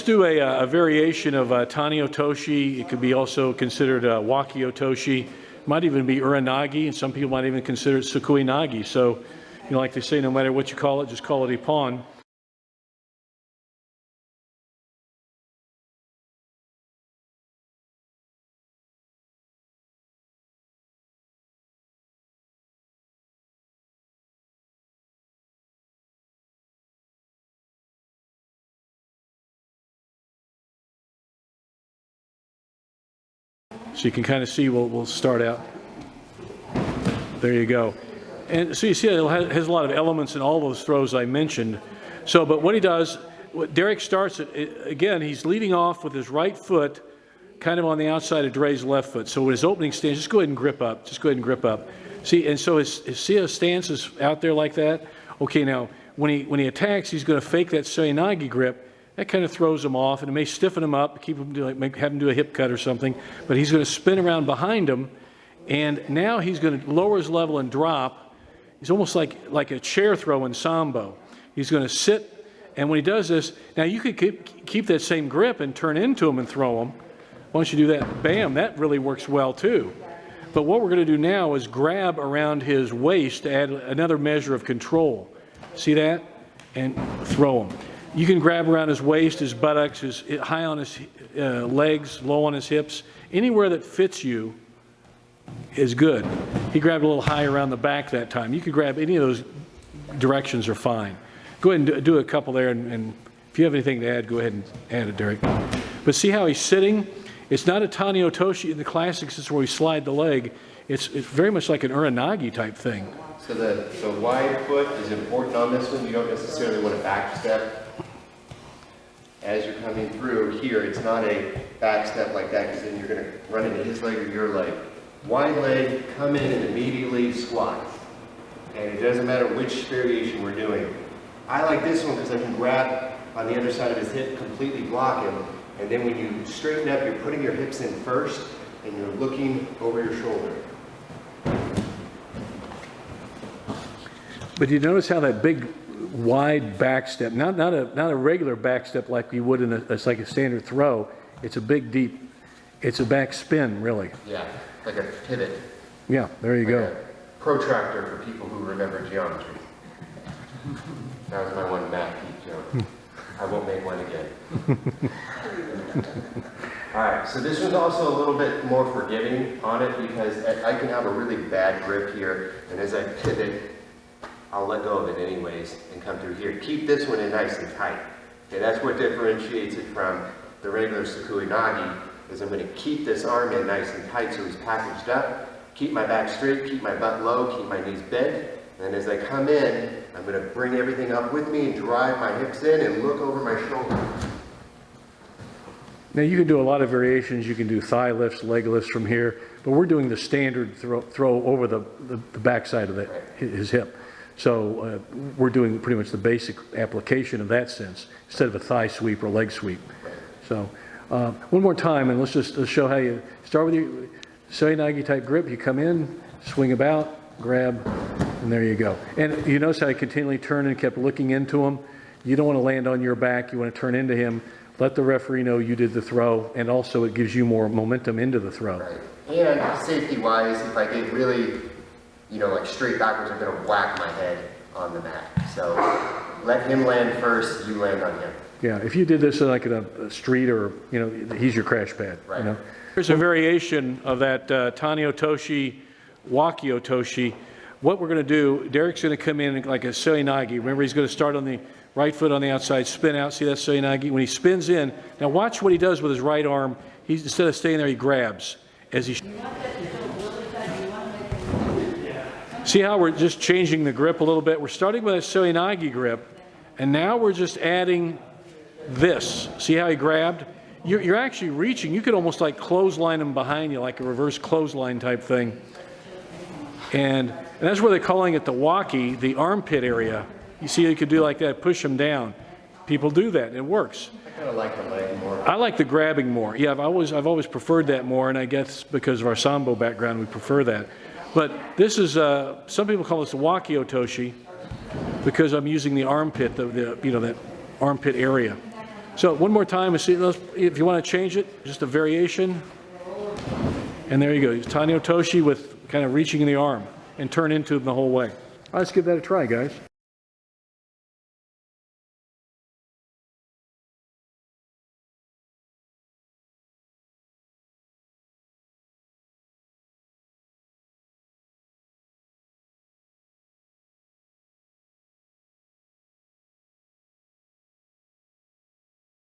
do a variation of Tani Otoshi. It could be also considered Waki Otoshi. Might even be Ura Nage, and some people might even consider it SUKUI Nage. So, you know, like they say, no matter what you call it, just call it Ippon. So you can kind of see, we'll start out. There you go. And so you see it has a lot of elements in all those throws I mentioned. So, but what he does, Derek starts it, again, he's leading off with his right foot kind of on the outside of Dre's left foot. So with his opening stance, just go ahead and grip up. Just go ahead and grip up. See, and so see his stance is out there like that? Okay, now, when he attacks, he's going to fake that Seoi-nage grip. That kind of throws him off, and it may stiffen him up, keep him have him do a hip cut or something. But he's going to spin around behind him, and now he's going to lower his level and drop. He's almost like a chair throw in sambo. He's going to sit, and when he does this, now you could keep that same grip and turn into him and throw him. Why don't you do that? Bam, that really works well too. But what we're going to do now is grab around his waist to add another measure of control. See that? And throw him. You can grab around his waist, his buttocks, high on his legs, low on his hips. Anywhere that fits you is good. He grabbed a little high around the back that time. You could grab any of those directions are fine. Go ahead and do a couple there, and if you have anything to add, go ahead and add it, Derek. But see how he's sitting? It's not a Tani Otoshi in the classics. It's where we slide the leg. It's very much like an Ura Nage type thing. So the wide foot is important on this one. You don't necessarily want to back step. As you're coming through here, it's not a back step like that, because then you're going to run into his leg or your leg. Wide leg, come in and immediately squat. And it doesn't matter which variation we're doing. I like this one because I can grab on the other side of his hip, completely block him. And then when you straighten up, you're putting your hips in first, and you're looking over your shoulder. But you notice how that big wide back step, not a regular back step like you would in it's like a standard throw. It's a big, deep, it's a back spin, really. Yeah, like a pivot. Yeah, there you go. A protractor for people who remember geometry. That was my one math joke. I won't make one again. All right, so this one's also a little bit more forgiving on it, because I can have a really bad grip here, and as I pivot, I'll let go of it anyways and come through here. Keep this one in nice and tight. Okay, that's what differentiates it from the regular SUKUI Nage, is I'm going to keep this arm in nice and tight so he's packaged up, keep my back straight, keep my butt low, keep my knees bent, and as I come in, I'm going to bring everything up with me and drive my hips in and look over my shoulder. Now you can do a lot of variations. You can do thigh lifts, leg lifts from here, but we're doing the standard throw over the backside of his hip. So we're doing pretty much the basic application of that sense, instead of a thigh sweep or leg sweep. So one more time, and let's show how you start with your Seoi-nage type grip. You come in, swing about, grab, and there you go. And you notice how I continually turned and kept looking into him. You don't want to land on your back. You want to turn into him. Let the referee know you did the throw, and also it gives you more momentum into the throw. Right. And safety-wise, if I get really, you know, like straight backwards, I'm going to whack my head on the mat. So let him land first, you land on him. Yeah, if you did this like in a street, or, you know, he's your crash pad. Right. You know? Here's a variation of that Tani Otoshi Waki Otoshi. What we're going to do, Derek's going to come in like a Seoi-nage. Remember, he's going to start on the right foot on the outside, spin out. See that Seoi-nage? When he spins in, now watch what he does with his right arm. He's, instead of staying there, he grabs as he. See how we're just changing the grip a little bit? We're starting with a Seoi-nage grip, and now we're just adding this. See how he grabbed? You're actually reaching. You could almost like clothesline him behind you, like a reverse clothesline type thing. And that's where they're calling it the waki, the armpit area. You see, you could do like that, push him down. People do that. It works. I kind of like the leg more. I like the grabbing more. Yeah, I've always preferred that more, and I guess because of our sambo background, we prefer that. But this is some people call this the Waki Otoshi because I'm using the armpit, you know, that armpit area. So one more time, if you want to change it, just a variation. And there you go. Tani Otoshi with kind of reaching the arm and turn into them the whole way. Let's give that a try, guys.